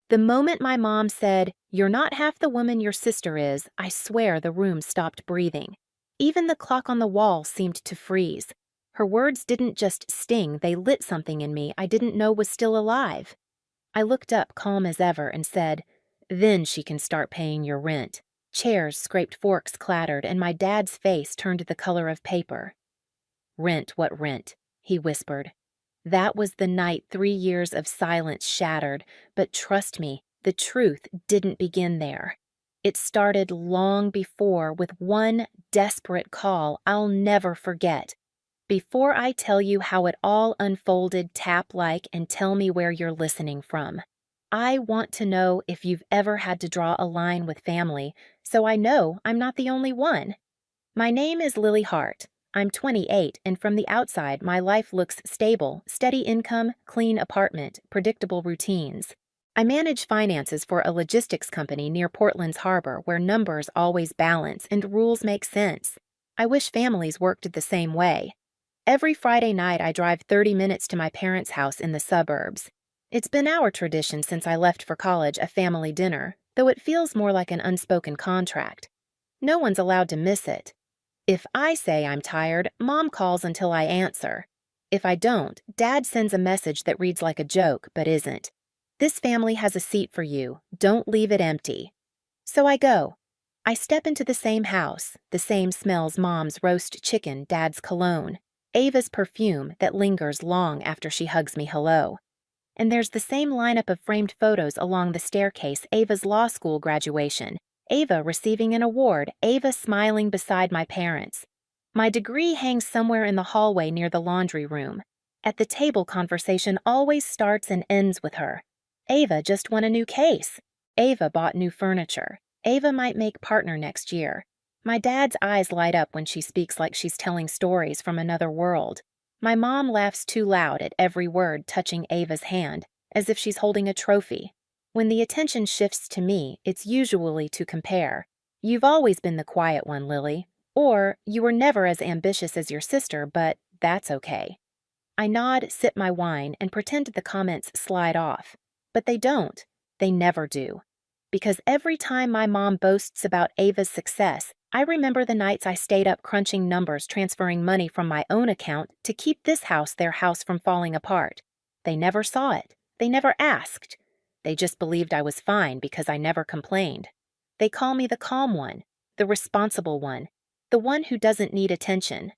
The moment my mom said, "You're not half the woman your sister is," I swear the room stopped breathing. Even the clock on the wall seemed to freeze. Her words didn't just sting, they lit something in me I didn't know was still alive. I looked up calm as ever and said, "Then she can start paying your rent." Chairs scraped, forks clattered, and my dad's face turned the color of paper. "Rent, what rent?" he whispered. That was the night 3 years of silence shattered, but trust me, the truth didn't begin there. It started long before with one desperate call I'll never forget. Before I tell you how it all unfolded, tap like and tell me where you're listening from. I want to know if you've ever had to draw a line with family, so I know I'm not the only one. My name is Lily Hart. I'm 28, and from the outside, my life looks stable: steady income, clean apartment, predictable routines. I manage finances for a logistics company near Portland's harbor where numbers always balance and rules make sense. I wish families worked the same way. Every Friday night, I drive 30 minutes to my parents' house in the suburbs. It's been our tradition since I left for college, a family dinner, though it feels more like an unspoken contract. No one's allowed to miss it. If I say I'm tired, Mom calls until I answer. If I don't, Dad sends a message that reads like a joke but isn't. "This family has a seat for you. Don't leave it empty." So I go. I step into the same house. The same smells: Mom's roast chicken, Dad's cologne, Ava's perfume that lingers long after she hugs me hello. And there's the same lineup of framed photos along the staircase: Ava's law school graduation, Ava receiving an award, Ava smiling beside my parents. My degree hangs somewhere in the hallway near the laundry room. At the table, conversation always starts and ends with her. Ava just won a new case. Ava bought new furniture. Ava might make partner next year. My dad's eyes light up when she speaks like she's telling stories from another world. My mom laughs too loud at every word, touching Ava's hand, as if she's holding a trophy. When the attention shifts to me, it's usually to compare. "You've always been the quiet one, Lily." Or, "You were never as ambitious as your sister, but that's okay." I nod, sip my wine, and pretend the comments slide off. But they don't. They never do. Because every time my mom boasts about Ava's success, I remember the nights I stayed up crunching numbers, transferring money from my own account to keep this house, their house, from falling apart. They never saw it. They never asked. They just believed I was fine because I never complained. They call me the calm one, the responsible one, the one who doesn't need attention.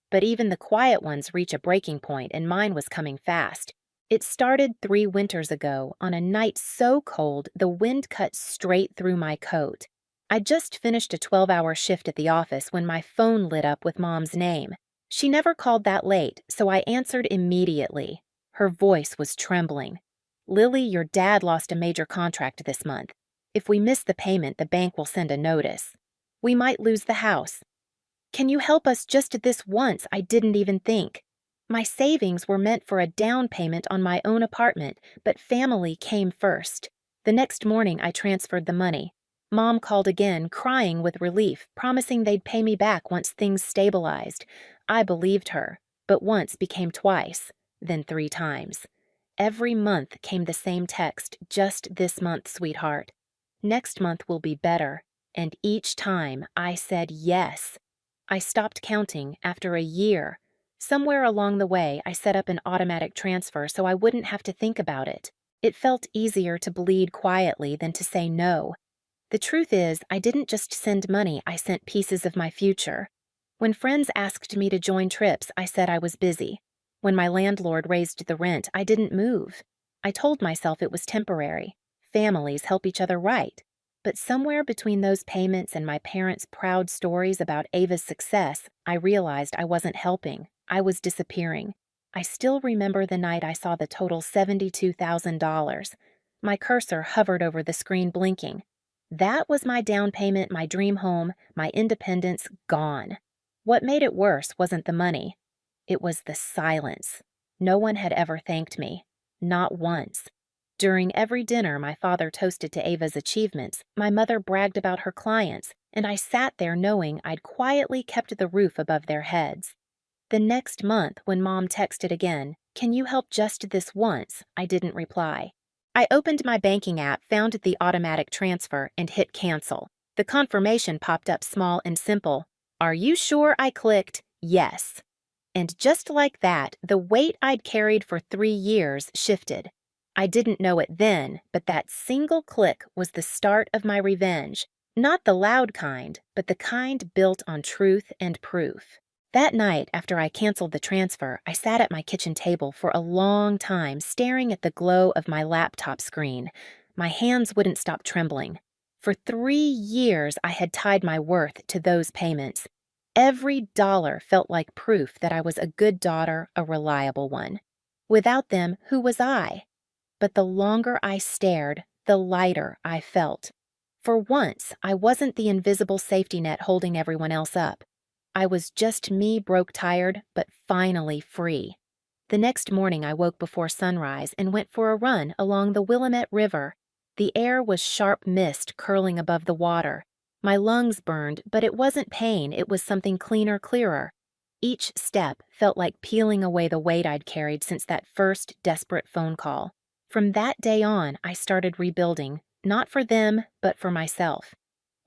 But even the quiet ones reach a breaking point, and mine was coming fast. It started 3 winters ago, on a night so cold the wind cut straight through my coat. I'd just finished a 12-hour shift at the office when my phone lit up with Mom's name. She never called that late, so I answered immediately. Her voice was trembling. "Lily, your dad lost a major contract this month. If we miss the payment, the bank will send a notice. We might lose the house. Can you help us just this once?" I didn't even think. My savings were meant for a down payment on my own apartment, but family came first. The next morning, I transferred the money. Mom called again, crying with relief, promising they'd pay me back once things stabilized. I believed her, but once became twice, then 3 times. Every month came the same text: "Just this month, sweetheart. Next month will be better." And each time I said yes. I stopped counting after a year. Somewhere along the way, I set up an automatic transfer so I wouldn't have to think about it. It felt easier to bleed quietly than to say no. The truth is, I didn't just send money, I sent pieces of my future. When friends asked me to join trips, I said I was busy. When my landlord raised the rent, I didn't move. I told myself it was temporary. Families help each other right. But somewhere between those payments and my parents' proud stories about Ava's success, I realized I wasn't helping. I was disappearing. I still remember the night I saw the total $72,000. My cursor hovered over the screen, blinking. That was my down payment, my dream home, my independence gone. What made it worse wasn't the money. It was the silence. No one had ever thanked me. Not once. During every dinner, my father toasted to Ava's achievements, my mother bragged about her clients, and I sat there knowing I'd quietly kept the roof above their heads. The next month, when Mom texted again, "Can you help just this once?" I didn't reply. I opened my banking app, found the automatic transfer, and hit cancel. The confirmation popped up small and simple. Are you sure? I clicked yes. And just like that, the weight I'd carried for 3 years shifted. I didn't know it then, but that single click was the start of my revenge. Not the loud kind, but the kind built on truth and proof. That night, after I canceled the transfer, I sat at my kitchen table for a long time, staring at the glow of my laptop screen. My hands wouldn't stop trembling. For 3 years, I had tied my worth to those payments. Every dollar felt like proof that I was a good daughter, a reliable one. Without them, who was I? But the longer I stared, the lighter I felt. For once, I wasn't the invisible safety net holding everyone else up. I was just me, broke, tired, but finally free. The next morning, I woke before sunrise and went for a run along the Willamette River. The air was sharp mist curling above the water. My lungs burned, but it wasn't pain, it was something cleaner, clearer. Each step felt like peeling away the weight I'd carried since that first desperate phone call. From that day on, I started rebuilding, not for them, but for myself.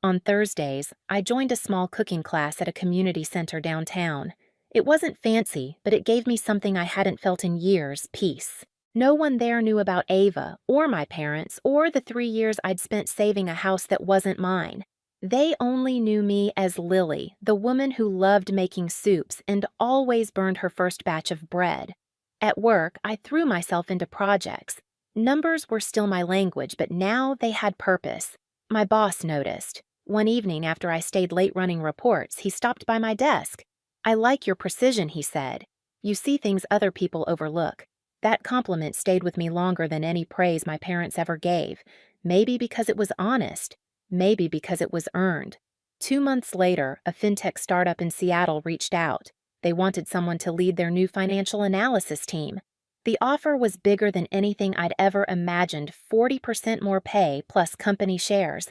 On Thursdays, I joined a small cooking class at a community center downtown. It wasn't fancy, but it gave me something I hadn't felt in years, peace. No one there knew about Ava, or my parents, or the 3 years I'd spent saving a house that wasn't mine. They only knew me as Lily, the woman who loved making soups and always burned her first batch of bread. At work, I threw myself into projects. Numbers were still my language, but now they had purpose. My boss noticed. One evening after I stayed late running reports, he stopped by my desk. I like your precision, he said. You see things other people overlook. That compliment stayed with me longer than any praise my parents ever gave. Maybe because it was honest. Maybe because it was earned. 2 months later, a fintech startup in Seattle reached out. They wanted someone to lead their new financial analysis team. The offer was bigger than anything I'd ever imagined, 40% more pay plus company shares.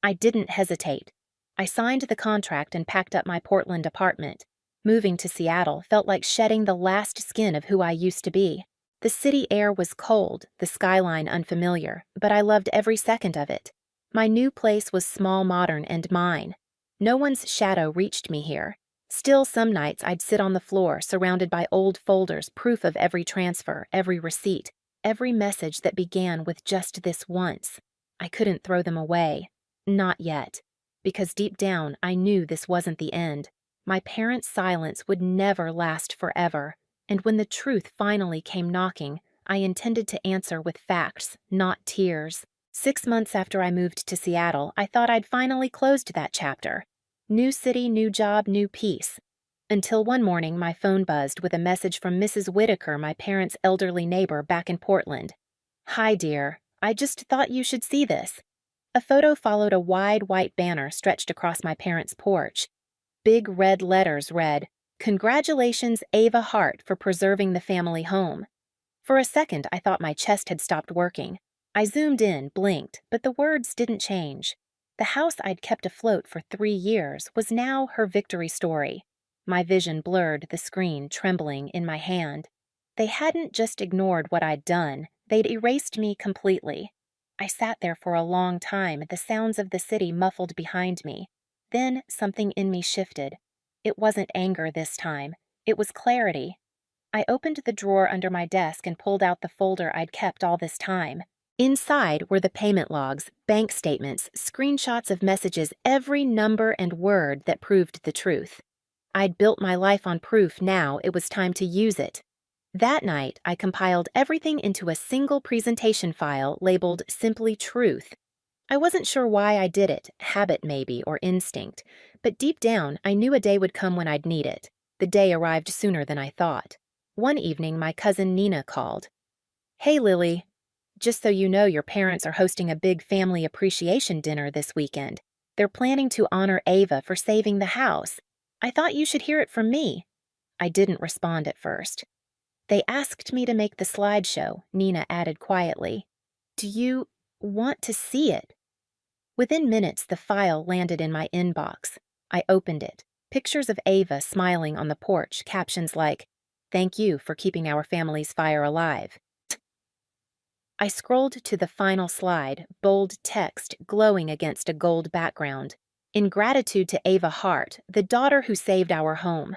I didn't hesitate. I signed the contract and packed up my Portland apartment. Moving to Seattle felt like shedding the last skin of who I used to be. The city air was cold, the skyline unfamiliar, but I loved every second of it. My new place was small, modern, and mine. No one's shadow reached me here. Still, some nights I'd sit on the floor, surrounded by old folders, proof of every transfer, every receipt, every message that began with just this once. I couldn't throw them away. Not yet. Because deep down, I knew this wasn't the end. My parents' silence would never last forever. And when the truth finally came knocking, I intended to answer with facts, not tears. 6 months after I moved to Seattle, I thought I'd finally closed that chapter. New city, new job, new peace. Until one morning, my phone buzzed with a message from Mrs. Whitaker, my parents' elderly neighbor back in Portland. Hi, dear. I just thought you should see this. A photo followed a wide white banner stretched across my parents' porch. Big red letters read, "Congratulations, Ava Hart, for preserving the family home." For a second, I thought my chest had stopped working. I zoomed in, blinked, but the words didn't change. The house I'd kept afloat for 3 years was now her victory story. My vision blurred, the screen trembling in my hand. They hadn't just ignored what I'd done, they'd erased me completely. I sat there for a long time, the sounds of the city muffled behind me. Then something in me shifted. It wasn't anger this time. It was clarity. I opened the drawer under my desk and pulled out the folder I'd kept all this time. Inside were the payment logs, bank statements, screenshots of messages, every number and word that proved the truth. I'd built my life on proof. Now it was time to use it. That night, I compiled everything into a single presentation file labeled Simply Truth. I wasn't sure why I did it, habit maybe, or instinct, but deep down, I knew a day would come when I'd need it. The day arrived sooner than I thought. One evening, my cousin Nina called. "Hey, Lily. Just so you know, your parents are hosting a big family appreciation dinner this weekend. They're planning to honor Ava for saving the house. I thought you should hear it from me." I didn't respond at first. "They asked me to make the slideshow," Nina added quietly. "Do you want to see it?" Within minutes, the file landed in my inbox. I opened it. Pictures of Ava smiling on the porch, captions like, "Thank you for keeping our family's fire alive." I scrolled to the final slide, bold text glowing against a gold background. In gratitude to Ava Hart, the daughter who saved our home.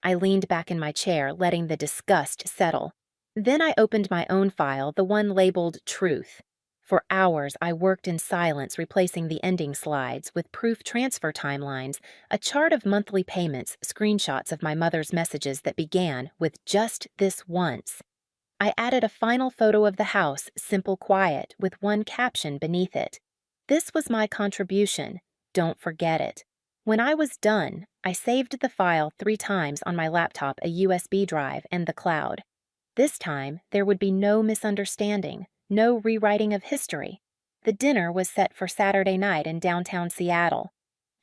I leaned back in my chair, letting the disgust settle. Then I opened my own file, the one labeled Truth. For hours, I worked in silence, replacing the ending slides with proof transfer timelines, a chart of monthly payments, screenshots of my mother's messages that began with just this once. I added a final photo of the house, simple quiet, with one caption beneath it. This was my contribution. Don't forget it. When I was done, I saved the file 3 times on my laptop, a USB drive, and the cloud. This time, there would be no misunderstanding, no rewriting of history. The dinner was set for Saturday night in downtown Seattle.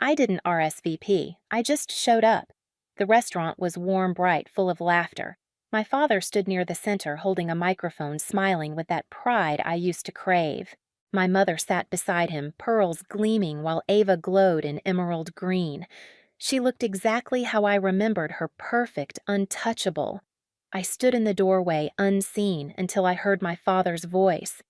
I didn't RSVP, I just showed up. The restaurant was warm, bright, full of laughter. My father stood near the center holding a microphone, smiling with that pride I used to crave. My mother sat beside him, pearls gleaming while Ava glowed in emerald green. She looked exactly how I remembered her, perfect, untouchable. I stood in the doorway, unseen, until I heard my father's voice.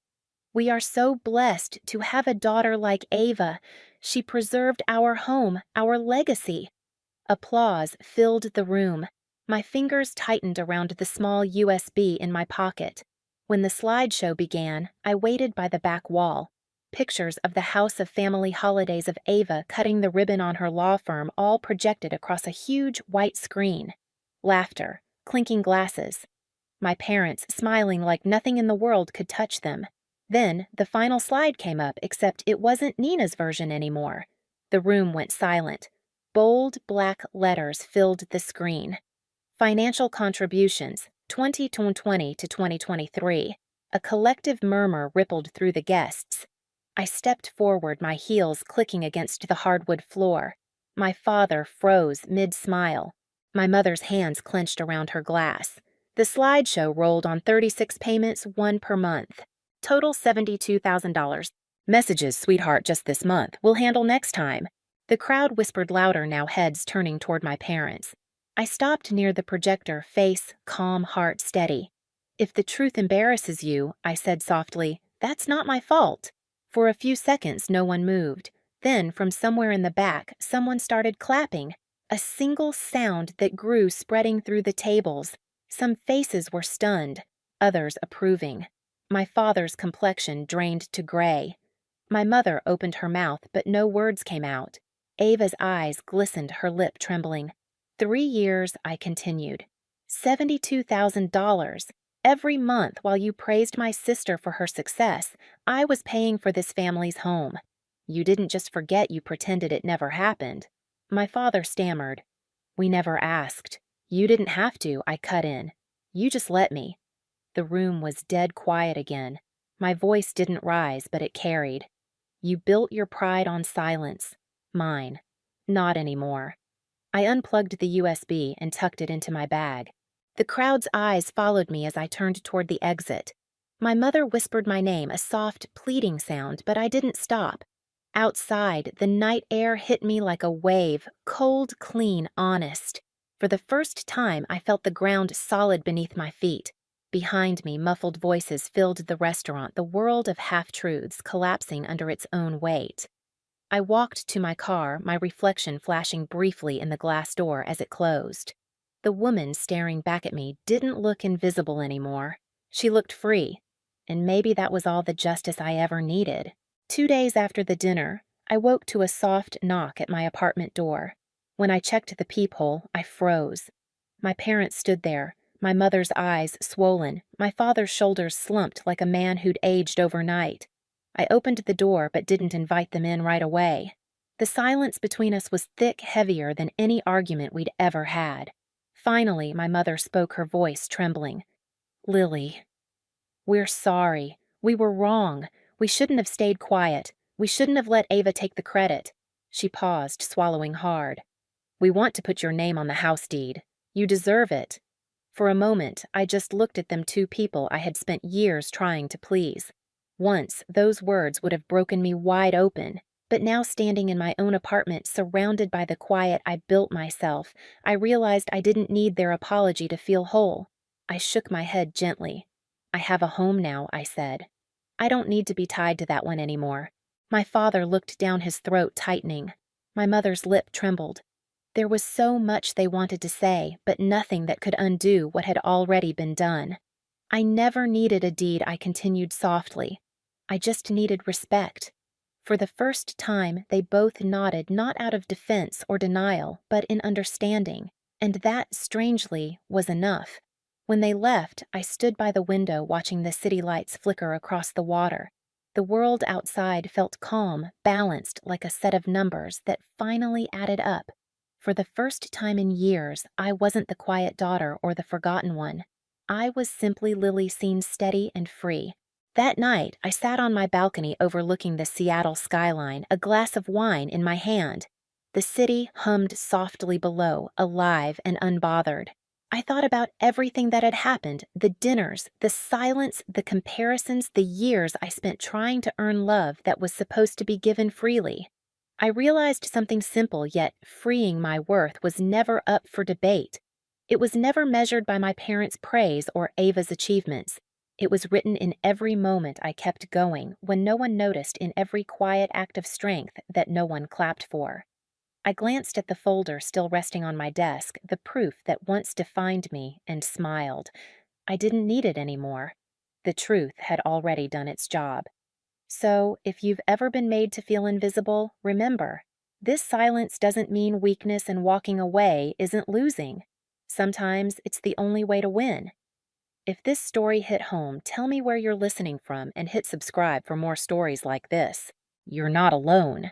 "We are so blessed to have a daughter like Ava. She preserved our home, our legacy." Applause filled the room. My fingers tightened around the small USB in my pocket. When the slideshow began, I waited by the back wall. Pictures of the House of Family Holidays of Ava cutting the ribbon on her law firm all projected across a huge white screen. Laughter, clinking glasses. My parents smiling like nothing in the world could touch them. Then the final slide came up, except it wasn't Nina's version anymore. The room went silent. Bold black letters filled the screen. Financial contributions, 2020 to 2023. A collective murmur rippled through the guests. I stepped forward, my heels clicking against the hardwood floor. My father froze mid-smile. My mother's hands clenched around her glass. The slideshow rolled on 36 payments, 1 per month. Total $72,000. "Messages, sweetheart, just this month. We'll handle next time." The crowd whispered louder now, heads turning toward my parents. I stopped near the projector, face calm, heart steady. "If the truth embarrasses you," I said softly, "that's not my fault." For a few seconds, no one moved. Then, from somewhere in the back, someone started clapping. A single sound that grew, spreading through the tables. Some faces were stunned, others approving. My father's complexion drained to gray. My mother opened her mouth, but no words came out. Ava's eyes glistened, her lip trembling. 3 years, I continued. $72,000. Every month while you praised my sister for her success, I was paying for this family's home. You didn't just forget, you pretended it never happened." My father stammered. "We never asked. You didn't have to," I cut in. "You just let me." The room was dead quiet again. My voice didn't rise, but it carried. "You built your pride on silence. Mine. Not anymore." I unplugged the USB and tucked it into my bag. The crowd's eyes followed me as I turned toward the exit. My mother whispered my name, a soft, pleading sound, but I didn't stop. Outside, the night air hit me like a wave, cold, clean, honest. For the first time, I felt the ground solid beneath my feet. Behind me, muffled voices filled the restaurant, the world of half-truths collapsing under its own weight. I walked to my car, my reflection flashing briefly in the glass door as it closed. The woman staring back at me didn't look invisible anymore. She looked free, and maybe that was all the justice I ever needed. 2 days after the dinner, I woke to a soft knock at my apartment door. When I checked the peephole, I froze. My parents stood there, my mother's eyes swollen, my father's shoulders slumped like a man who'd aged overnight. I opened the door but didn't invite them in right away. The silence between us was thick, heavier than any argument we'd ever had. Finally, my mother spoke, her voice trembling. "Lily, we're sorry. We were wrong. We shouldn't have stayed quiet. We shouldn't have let Ava take the credit." She paused, swallowing hard. "We want to put your name on the house deed. You deserve it." For a moment, I just looked at them, 2 people I had spent years trying to please. Once, those words would have broken me wide open, but now standing in my own apartment, surrounded by the quiet I built myself, I realized I didn't need their apology to feel whole. I shook my head gently. "I have a home now," I said. I don't need to be tied to that one anymore. My father looked down his throat, tightening. My mother's lip trembled. There was so much they wanted to say, but nothing that could undo what had already been done. I never needed a deed, I continued softly. I just needed respect. For the first time, they both nodded, not out of defense or denial, but in understanding, and that, strangely, was enough. When they left, I stood by the window watching the city lights flicker across the water. The world outside felt calm, balanced like a set of numbers that finally added up. For the first time in years, I wasn't the quiet daughter or the forgotten one. I was simply Lily seen steady and free. That night, I sat on my balcony overlooking the Seattle skyline, a glass of wine in my hand. The city hummed softly below, alive and unbothered. I thought about everything that had happened, the dinners, the silence, the comparisons, the years I spent trying to earn love that was supposed to be given freely. I realized something simple yet freeing: my worth was never up for debate. It was never measured by my parents' praise or Ava's achievements. It was written in every moment I kept going when no one noticed, in every quiet act of strength that no one clapped for. I glanced at the folder still resting on my desk, the proof that once defined me, and smiled. I didn't need it anymore. The truth had already done its job. So, if you've ever been made to feel invisible, remember, this silence doesn't mean weakness, and walking away isn't losing. Sometimes it's the only way to win. If this story hit home, tell me where you're listening from and hit subscribe for more stories like this. You're not alone.